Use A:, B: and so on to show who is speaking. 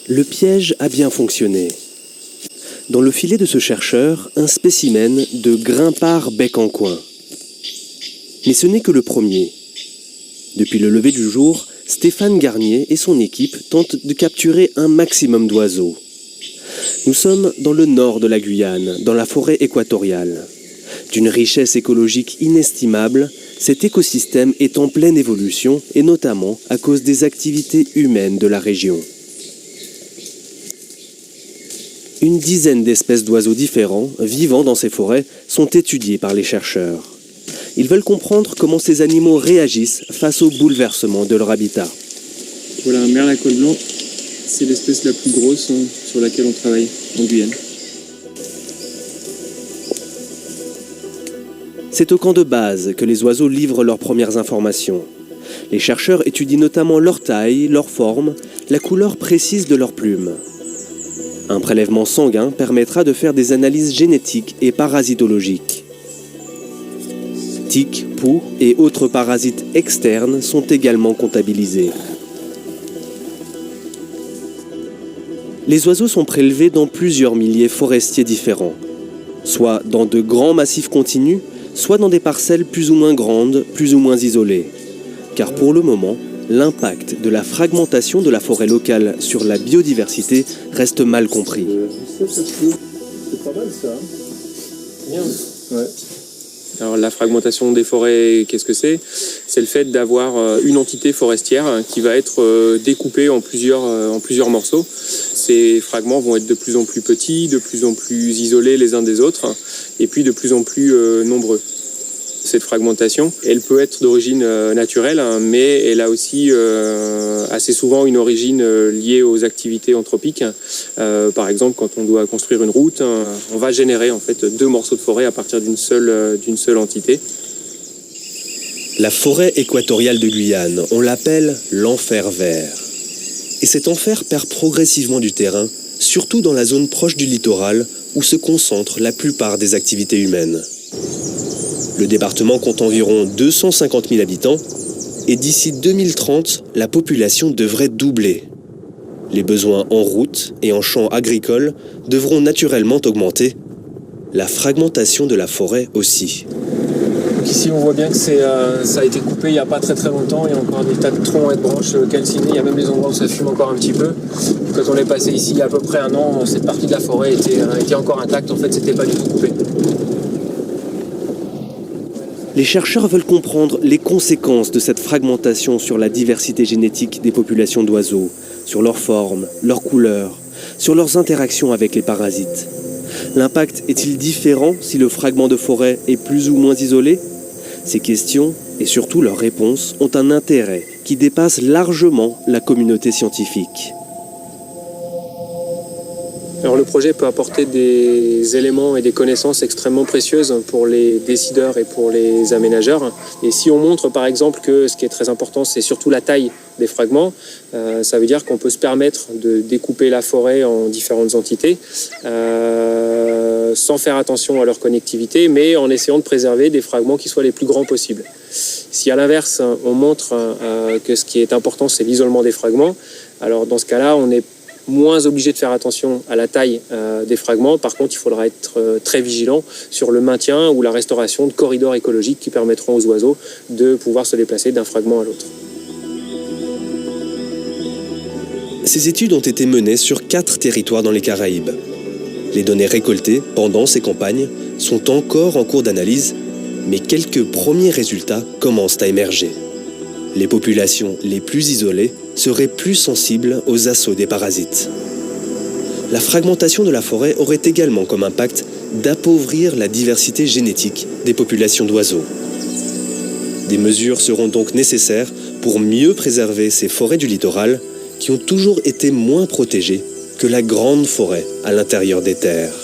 A: Le piège a bien fonctionné. Dans le filet de ce chercheur, un spécimen de grimpard bec en coin. Mais ce n'est que le premier. Depuis le lever du jour, Stéphane Garnier et son équipe tentent de capturer un maximum d'oiseaux. Nous sommes dans le nord de la Guyane, dans la forêt équatoriale. D'une richesse écologique inestimable, cet écosystème est en pleine évolution et notamment à cause des activités humaines de la région. Une dizaine d'espèces d'oiseaux différents, vivant dans ces forêts, sont étudiées par les chercheurs. Ils veulent comprendre comment ces animaux réagissent face au bouleversement de leur habitat.
B: Voilà, un merle à col blanc, c'est l'espèce la plus grosse sur laquelle on travaille en Guyane.
A: C'est au camp de base que les oiseaux livrent leurs premières informations. Les chercheurs étudient notamment leur taille, leur forme, la couleur précise de leurs plumes. Un prélèvement sanguin permettra de faire des analyses génétiques et parasitologiques. Tiques, poux et autres parasites externes sont également comptabilisés. Les oiseaux sont prélevés dans plusieurs milliers forestiers différents, soit dans de grands massifs continus, soit dans des parcelles plus ou moins grandes, plus ou moins isolées. Car pour le moment, l'impact de la fragmentation de la forêt locale sur la biodiversité reste mal compris.
B: C'est pas mal ça. Bien. Ouais. Alors la fragmentation des forêts, qu'est-ce que c'est ? C'est le fait d'avoir une entité forestière qui va être découpée en plusieurs morceaux. Ces fragments vont être de plus en plus petits, de plus en plus isolés les uns des autres, et puis de plus en plus nombreux. Cette fragmentation, elle peut être d'origine naturelle, mais elle a aussi assez souvent une origine liée aux activités anthropiques. Par exemple, quand on doit construire une route, on va générer en fait 2 morceaux de forêt à partir d'une seule entité.
A: La forêt équatoriale de Guyane, on l'appelle l'enfer vert. Et cet enfer perd progressivement du terrain, surtout dans la zone proche du littoral où se concentrent la plupart des activités humaines. Le département compte environ 250 000 habitants et d'ici 2030, la population devrait doubler. Les besoins en routes et en champs agricoles devront naturellement augmenter. La fragmentation de la forêt aussi.
B: Donc ici on voit bien que ça a été coupé il n'y a pas très longtemps, il y a encore des tas de troncs et de branches calcinées, il y a même des endroits où ça fume encore un petit peu. Quand on est passé ici il y a à peu près un an, cette partie de la forêt était encore intacte, en fait c'était pas du tout coupé.
A: Les chercheurs veulent comprendre les conséquences de cette fragmentation sur la diversité génétique des populations d'oiseaux, sur leur forme, leur couleur, sur leurs interactions avec les parasites. L'impact est-il différent si le fragment de forêt est plus ou moins isolé ? Ces questions, et surtout leurs réponses, ont un intérêt qui dépasse largement la communauté scientifique.
B: Alors le projet peut apporter des éléments et des connaissances extrêmement précieuses pour les décideurs et pour les aménageurs. Et si on montre par exemple que ce qui est très important, c'est surtout la taille des fragments, ça veut dire qu'on peut se permettre de découper la forêt en différentes entités sans faire attention à leur connectivité, mais en essayant de préserver des fragments qui soient les plus grands possibles. Si à l'inverse, on montre que ce qui est important, c'est l'isolement des fragments, alors dans ce cas-là, on est moins obligé de faire attention à la taille des fragments. Par contre, il faudra être très vigilant sur le maintien ou la restauration de corridors écologiques qui permettront aux oiseaux de pouvoir se déplacer d'un fragment à l'autre.
A: Ces études ont été menées sur 4 territoires dans les Caraïbes. Les données récoltées pendant ces campagnes sont encore en cours d'analyse, mais quelques premiers résultats commencent à émerger. Les populations les plus isolées seraient plus sensibles aux assauts des parasites. La fragmentation de la forêt aurait également comme impact d'appauvrir la diversité génétique des populations d'oiseaux. Des mesures seront donc nécessaires pour mieux préserver ces forêts du littoral qui ont toujours été moins protégées que la grande forêt à l'intérieur des terres.